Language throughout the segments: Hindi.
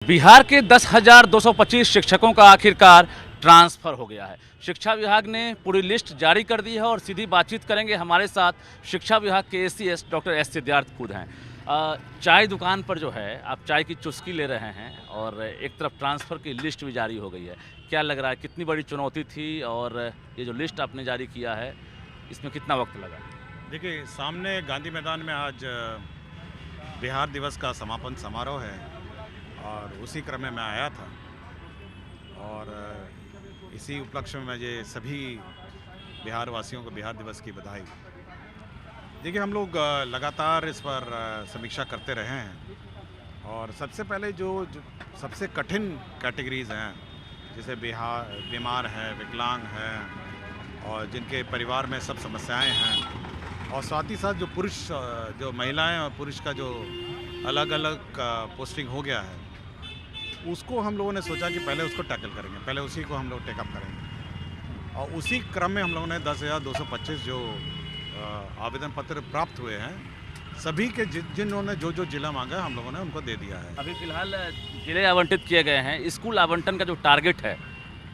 बिहार के 10,225 शिक्षकों का आखिरकार ट्रांसफ़र हो गया है। शिक्षा विभाग ने पूरी लिस्ट जारी कर दी है और सीधी बातचीत करेंगे हमारे साथ शिक्षा विभाग के एसीएस डॉक्टर एस सिद्धार्थ खुद हैं। चाय दुकान पर जो है आप चाय की चुस्की ले रहे हैं और एक तरफ ट्रांसफ़र की लिस्ट भी जारी हो गई है। क्या लग रहा है कितनी बड़ी चुनौती थी और ये जो लिस्ट आपने जारी किया है इसमें कितना वक्त लगा? देखिए, सामने गांधी मैदान में आज बिहार दिवस का समापन समारोह है और उसी क्रम में मैं आया था और इसी उपलक्ष्य में मुझे सभी बिहार वासियों को बिहार दिवस की बधाई। देखिए, हम लोग लगातार इस पर समीक्षा करते रहे हैं और सबसे पहले जो सबसे कठिन कैटेगरीज़ हैं, जैसे बीमार हैं, विकलांग हैं और जिनके परिवार में सब समस्याएं हैं, और साथ ही साथ जो जो महिलाएं और पुरुष का जो अलग अलग पोस्टिंग हो गया है, उसको हम लोगों ने सोचा कि पहले उसको टैकल करेंगे, पहले उसी को हम लोग टेकअप करेंगे। और उसी क्रम में हम लोगों ने 10,225 जो आवेदन पत्र प्राप्त हुए हैं, सभी के जिन्होंने जो जिला मांगा हम लोगों ने उनको दे दिया है। अभी फ़िलहाल जिले आवंटित किए गए हैं। स्कूल आवंटन का जो टारगेट है,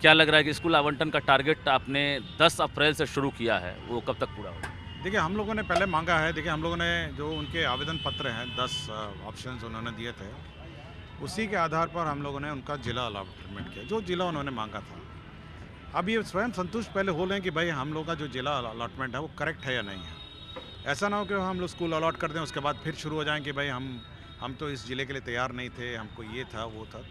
क्या लग रहा है कि स्कूल आवंटन का टारगेट आपने 10 अप्रैल से शुरू किया है, वो कब तक पूरा होगा? देखिए, हम लोगों ने पहले मांगा है। देखिए, हम लोगों ने जो उनके आवेदन पत्र हैं, 10 ऑप्शंस उन्होंने दिए थे, उसी के आधार पर हम लोगों ने उनका जिला अलॉटमेंट किया, जो जिला उन्होंने मांगा था। अब ये स्वयं संतुष्ट पहले हो लें कि भाई हम लोग का जो जिला अलॉटमेंट है वो करेक्ट है या नहीं है। ऐसा ना हो कि हम लोग स्कूल अलॉट कर दें, उसके बाद फिर शुरू हो जाएं कि भाई हम तो इस ज़िले के लिए तैयार नहीं थे, हमको ये था वो था,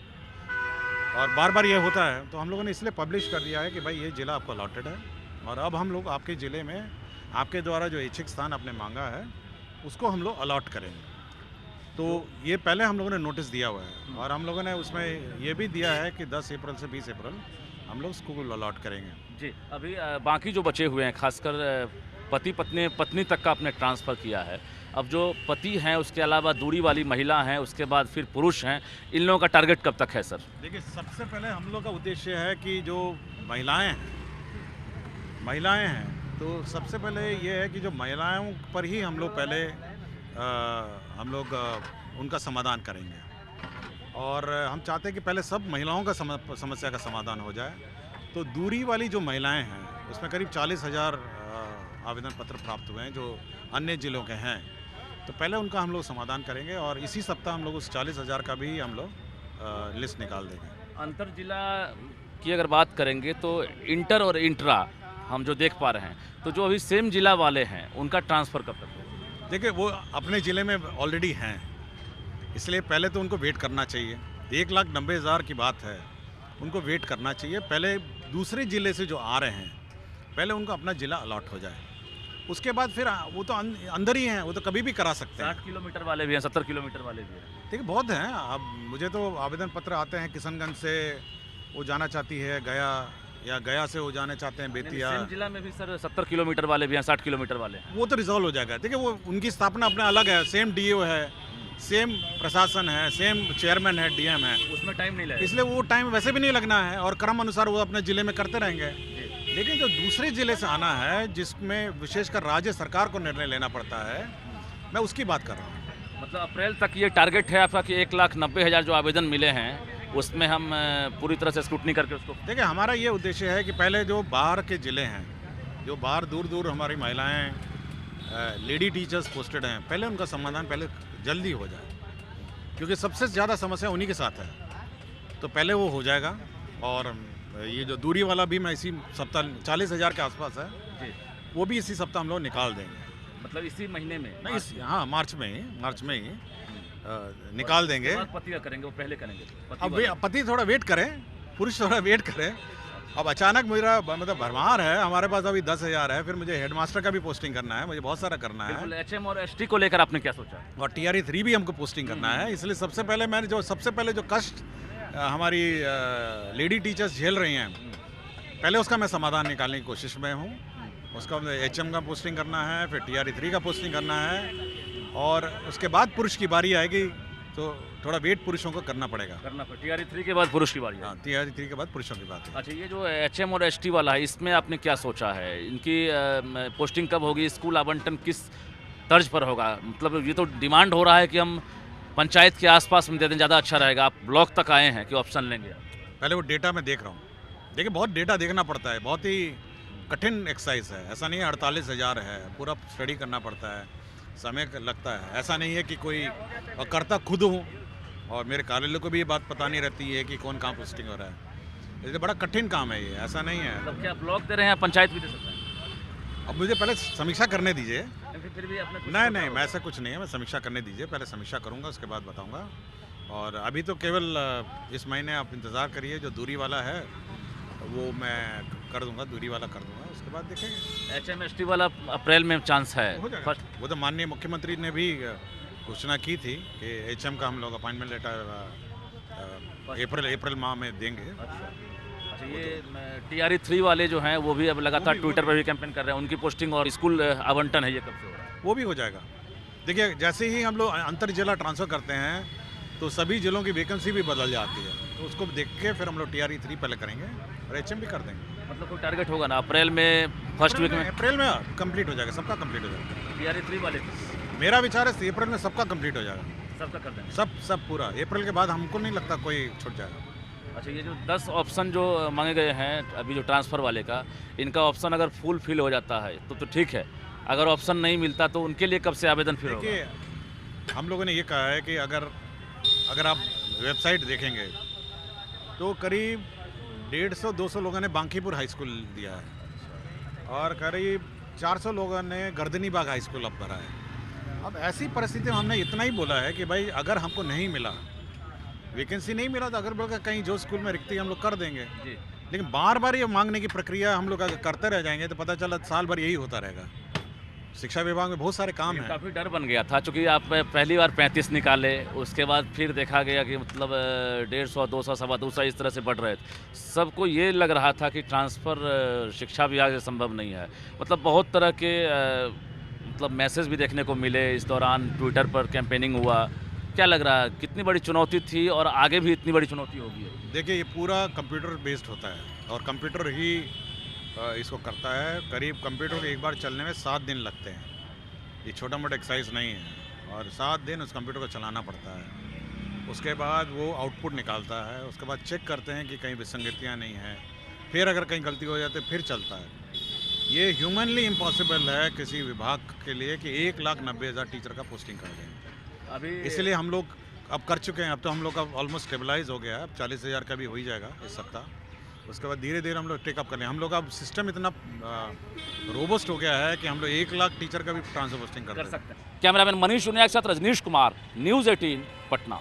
और बार बार ये होता है। तो हम लोगों ने इसलिए पब्लिश कर दिया है कि भाई ये ज़िला आपको अलॉटेड है और अब हम लोग आपके ज़िले में आपके द्वारा जो इच्छित स्थान आपने मांगा है उसको हम लोग अलॉट करेंगे। तो ये पहले हम लोगों ने नोटिस दिया हुआ है और हम लोगों ने उसमें ये भी दिया है कि 10 अप्रैल से 20 अप्रैल हम लोग स्कूल अलॉट करेंगे। जी, अभी बाकी जो बचे हुए हैं, खासकर पति पत्नी तक का आपने ट्रांसफ़र किया है। अब जो पति हैं, उसके अलावा दूरी वाली महिला हैं, उसके बाद फिर पुरुष हैं, इन लोगों का टारगेट कब तक है सर? देखिए, सबसे पहले हम लोग का उद्देश्य है कि जो महिलाएं हैं, तो सबसे पहले ये है कि जो महिलाओं पर ही हम लोग पहले उनका समाधान करेंगे और हम चाहते हैं कि पहले सब महिलाओं का समस्या का समाधान हो जाए। तो दूरी वाली जो महिलाएं हैं, उसमें करीब 40,000 आवेदन पत्र प्राप्त हुए हैं जो अन्य ज़िलों के हैं। तो पहले उनका हम लोग समाधान करेंगे और इसी सप्ताह हम लोग उस 40,000 का भी हम लोग लिस्ट निकाल देंगे। अंतर जिला की अगर बात करेंगे तो इंटर और इंट्रा हम जो देख पा रहे हैं, तो जो अभी सेम जिला वाले हैं उनका ट्रांसफ़र कब तक होगा? देखिए, वो अपने ज़िले में ऑलरेडी हैं, इसलिए पहले तो उनको वेट करना चाहिए। 1,90,000 की बात है, उनको वेट करना चाहिए। पहले दूसरे ज़िले से जो आ रहे हैं, पहले उनको अपना ज़िला अलॉट हो जाए, उसके बाद फिर वो तो अंदर ही हैं, वो तो कभी भी करा सकते हैं। 60 किलोमीटर वाले भी हैं, 70 किलोमीटर वाले भी हैं। देखिए, बहुत हैं। अब मुझे तो आवेदन पत्र आते हैं, किशनगंज से वो जाना चाहती है गया, या गया से वो जाने चाहते हैं बेतिया। सेम जिला में भी सर 70 किलोमीटर वाले भी हैं, 60 किलोमीटर वाले हैं। वो तो रिजॉल्व हो जाएगा। देखिए, वो उनकी स्थापना अपना अलग है, सेम डीओ है, सेम प्रशासन है, सेम चेयरमैन है, डीएम है, उसमें टाइम नहीं लगेगा, इसलिए वो टाइम वैसे भी नहीं लगना है और क्रम अनुसार वो अपने ज़िले में करते रहेंगे। लेकिन जो दूसरे ज़िले से आना है, जिसमें विशेषकर राज्य सरकार को निर्णय लेना पड़ता है, मैं उसकी बात कर रहा हूँ। मतलब अप्रैल तक ये टारगेट है आपका कि 1,90,000 जो आवेदन मिले हैं उसमें हम पूरी तरह से स्क्रूटनी करके उसको। देखिए, हमारा ये उद्देश्य है कि पहले जो बाहर के ज़िले हैं, जो बाहर दूर दूर हमारी महिलाएं लेडी टीचर्स पोस्टेड हैं, पहले उनका समाधान पहले जल्दी हो जाए, क्योंकि सबसे ज़्यादा समस्या उन्हीं के साथ है। तो पहले वो हो जाएगा और ये जो दूरी वाला भी मैं इसी सप्ताह 40,000 के आसपास है जी, वो भी इसी सप्ताह हम लोग निकाल देंगे। मतलब इसी महीने में? नहीं, हाँ, मार्च में ही निकाल देंगे। पति का करेंगे, वो पहले करेंगे? अब पति थोड़ा वेट करें, पुरुष थोड़ा वेट करें। अब अचानक मेरा मतलब भरमार है, हमारे पास अभी 10,000 है, फिर मुझे हेडमास्टर का भी पोस्टिंग करना है, मुझे बहुत सारा करना है। एचएम और एसटी को लेकर आपने क्या सोचा? और TRE 3 भी हमको पोस्टिंग करना है, इसलिए सबसे पहले जो कष्ट हमारी लेडी टीचर्स झेल रही हैं, पहले उसका मैं समाधान निकालने की कोशिश में हूँ। उसका HM का पोस्टिंग करना है, फिर TRE 3 का पोस्टिंग करना है और उसके बाद पुरुष की बारी आएगी, तो थोड़ा वेट पुरुषों को करना पड़ेगा। TRE 3 के बाद पुरुष की बारी? हाँ, TRE 3 के बाद पुरुषों की बात है। अच्छा, ये जो HM और ST वाला है, इसमें आपने क्या सोचा है? इनकी पोस्टिंग कब होगी? स्कूल आवंटन किस तर्ज पर होगा? मतलब ये तो डिमांड हो रहा है कि हम पंचायत के आसपास में दे दें, ज़्यादा अच्छा रहेगा। आप ब्लॉक तक आए हैं कि ऑप्शन लेंगे आप? पहले वो डेटा मैं देख रहा हूँ। देखिए बहुत डेटा देखना पड़ता है, बहुत ही कठिन एक्सरसाइज है। ऐसा नहीं है 48,000 है, पूरा स्टडी करना पड़ता है, समय लगता है। ऐसा नहीं है कि कोई और करता खुद हूँ और मेरे कार्यालय को भी ये बात पता नहीं रहती है कि कौन कहाँ पोस्टिंग हो रहा है। इसलिए बड़ा कठिन काम है ये, ऐसा नहीं है। मतलब क्या ब्लॉक दे रहे हैं, पंचायत भी दे सकता है? अब मुझे पहले समीक्षा करने दीजिए। लेकिन फिर भी आपने कुछ नहीं सोचा नहीं, होगा। मैं ऐसा कुछ नहीं है, मैं समीक्षा करने दीजिए, पहले समीक्षा करूंगा उसके बाद बताऊंगा। और अभी तो केवल इस महीने आप इंतज़ार करिए, जो दूरी वाला है वो मैं कर दूंगा, दूरी वाला कर दूंगा, उसके बाद देखेंगे। HMST वाला अप्रैल में चांस है हो जाएगा। फर्स्ट। वो तो माननीय मुख्यमंत्री ने भी घोषणा की थी कि HM का हम लोग अपॉइंटमेंट लेटर अप्रैल माह में देंगे। अच्छा, ये TRE 3 वाले जो हैं वो भी अब लगातार ट्विटर पर भी कैंपेन कर रहे हैं। उनकी पोस्टिंग और स्कूल आवंटन है, ये कब से हो रहा है? वो भी हो जाएगा। देखिए जैसे ही हम लोग अंतर जिला ट्रांसफ़र करते हैं तो सभी जिलों की वैकेंसी भी बदल जाती है, तो उसको देख के फिर हम लोग TRE 3 पहले करेंगे और HM भी कर देंगे। मतलब कोई टारगेट होगा ना अप्रैल में, फर्स्ट वीक में? अप्रैल में कंप्लीट हो जाएगा, सबका कंप्लीट हो जाएगा। TRE 3 वाले मेरा विचार है अप्रैल में सबका कंप्लीट हो जाएगा, सबका कर देंगे। सब पूरा। अप्रैल के बाद हमको नहीं लगता कोई छूट जाएगा। अच्छा, ये जो 10 ऑप्शन जो मांगे गए हैं अभी जो ट्रांसफ़र वाले का, इनका ऑप्शन अगर फुल फिल हो जाता है तो ठीक है। अगर ऑप्शन नहीं मिलता तो उनके लिए कब से आवेदन फिर होगा? देखिए हम लोगों ने ये कहा है कि अगर आप वेबसाइट देखेंगे तो करीब 150-200 लोगों ने बांकीपुर हाई स्कूल दिया है और करीब 400 लोगों ने गर्दनी बाग हाई स्कूल अब भरा है। अब ऐसी परिस्थिति में हमने इतना ही बोला है कि भाई अगर हमको नहीं मिला, वैकेंसी नहीं मिला तो अगर बोल कहीं जो स्कूल में रिक्ति हम लोग कर देंगे। जी। लेकिन बार बार ये मांगने की प्रक्रिया हम लोग अगर करते रह जाएंगे तो पता चला साल भर यही होता रहेगा। शिक्षा विभाग में बहुत सारे काम हैं। काफ़ी डर बन गया था क्योंकि आप पहली बार 35 निकाले, उसके बाद फिर देखा गया कि मतलब 150, 200, 225 इस तरह से बढ़ रहे थे। सबको ये लग रहा था कि ट्रांसफ़र शिक्षा विभाग से संभव नहीं है। मतलब बहुत तरह के मतलब मैसेज भी देखने को मिले इस दौरान, ट्विटर पर कैंपेनिंग हुआ। क्या लग रहा है कितनी बड़ी चुनौती थी और आगे भी इतनी बड़ी चुनौती होगी? देखिए ये पूरा कंप्यूटर बेस्ड होता है और कंप्यूटर ही इसको करता है। करीब कंप्यूटर को एक बार चलने में 7 दिन लगते हैं। ये छोटा मोटा एक्सरसाइज नहीं है और 7 दिन उस कंप्यूटर को चलाना पड़ता है। उसके बाद वो आउटपुट निकालता है, उसके बाद चेक करते हैं कि कहीं विसंगतियाँ नहीं हैं, फिर अगर कहीं गलती हो जाती है फिर चलता है। ये ह्यूमनली इम्पॉसिबल है किसी विभाग के लिए कि 1,90,000 टीचर का पोस्टिंग कर दें। अभी इसलिए हम लोग अब कर चुके हैं। अब तो हम लोग का ऑलमोस्ट स्टेबलाइज हो गया है। अब 40,000 का भी हो ही जाएगा इस सप्ताह। उसके बाद धीरे धीरे हम लोग टेकअप कर लें। हम लोग अब सिस्टम इतना रोबस्ट हो गया है कि हम लोग 1,00,000 टीचर का भी ट्रांसफर पोस्टिंग कर सकते हैं। कैमरामैन मनीष उनिया के साथ रजनीश कुमार, न्यूज़ 18 पटना।